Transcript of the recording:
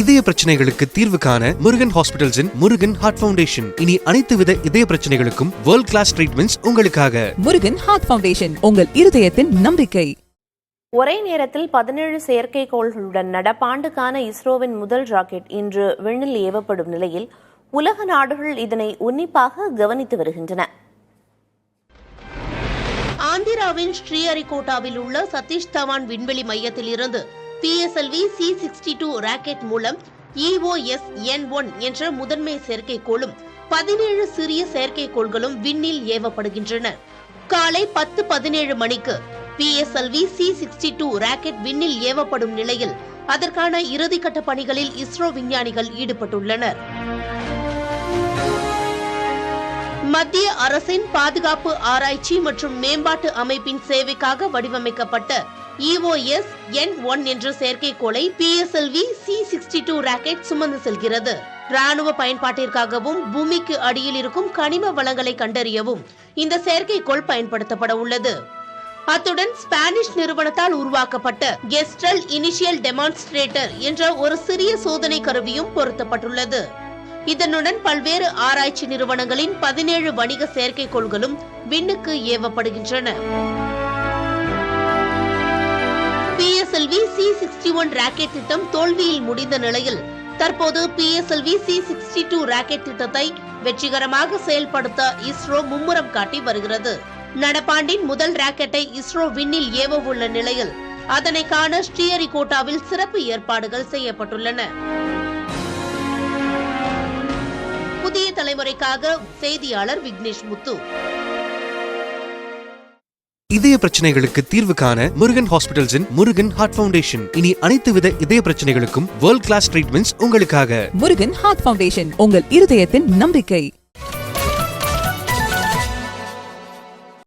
இதய பிரச்சனைகளுக்கு தீர்வு காண முருகன் ஹாஸ்பிடல்ஸின் முருகன் ஹார்ட் ஃபவுண்டேஷன். இனி அனைத்து வித இதய பிரச்சனைகளுக்கும் வேர்ல்ட் கிளாஸ் ட்ரீட்மெண்ட்ஸ் உங்களுக்காக. முருகன் ஹார்ட் ஃபவுண்டேஷன், உங்கள் இருதயத்தின் நம்பிக்கை. ஒரே நேரத்தில் 17 செயற்கைக்கோள்களுடன் நடப்பாண்டுக்கான இஸ்ரோவின் முதல் ராக்கெட் இன்று விண்ணில் ஏவப்படும் நிலையில் உலக நாடுகள் இதனை உன்னிப்பாக கவனித்து வருகின்றன. ஆந்திராவின் ஸ்ரீஹரிகோட்டாவில் உள்ள சதீஷ் தவான் விண்வெளி மையத்தில் இருந்து PSLV C-62 ராக்கெட் மூலம் EOS-N1 என்ற முதன்மை செயற்கைக்கோளும் 17 சிறிய செயற்கைக்கோள்களும் விண்ணில் ஏவப்படுகின்றன. காலை 10:17 மணிக்கு PSLV C-62 ராக்கெட் விண்ணில் ஏவப்படும் நிலையில் அதற்கான இறுதிக்கட்ட பணிகளில் இஸ்ரோ விஞ்ஞானிகள் ஈடுபட்டுள்ளனர். மத்திய அரசின் பாதுகாப்பு ஆராய்ச்சி மற்றும் மேம்பாட்டு அமைப்பின் சேவைக்காக வடிவமைக்கப்பட்ட EOS-N1 என்ற செயற்கைக்கோளை PSLV C-62 ராக்கெட் சுமந்து செல்கிறது. ராணுவ பயன்பாட்டிற்காகவும் பூமிக்கு அடியில் இருக்கும் கனிம வளங்களை கண்டறியவும் இந்த செயற்கைக்கோள் பயன்படுத்தப்பட உள்ளது. அத்துடன் ஸ்பானிஷ் நிறுவனத்தால் உருவாக்கப்பட்ட கெஸ்ட்ரல் இனிஷியல் டெமான்ஸ்ட்ரேட்டர் என்ற ஒரு சிறிய சோதனை கருவியும் பொருத்தப்பட்டுள்ளது. இதனுடன் பல்வேறு ஆராய்ச்சி நிறுவனங்களின் 17 வணிக செயற்கைக்கோள்களும் விண்ணுக்கு ஏவப்படுகின்றன. PSLV C-61 ராக்கெட் திட்டம் தோல்வியில் முடிந்த நிலையில் தற்போது PSLV C-62 ராக்கெட் திட்டத்தை வெற்றிகரமாக செயல்படுத்த இஸ்ரோ மும்முரம் காட்டி வருகிறது. நடப்பாண்டின் முதல் ராக்கெட்டை இஸ்ரோ விண்ணில் ஏவ உள்ள நிலையில் அதனை காண ஸ்ரீஹரிகோட்டாவில் சிறப்பு ஏற்பாடுகள் செய்யப்பட்டுள்ளன. புதிய தலைமுறைக்காக செய்தியாளர் விக்னேஷ் முத்து. இதய பிரச்சனைகளுக்கு தீர்வு காண முருகன் ஹாஸ்பிடல்ஸின் முருகன் ஹார்ட் ஃபவுண்டேஷன். இனி அனைத்து வித இதய பிரச்சனைகளுக்கும் வேர்ல்ட் கிளாஸ் ட்ரீட்மெண்ட்ஸ் உங்களுக்காக. முருகன் ஹார்ட் ஃபவுண்டேஷன், உங்கள் இருதயத்தின் நம்பிக்கை.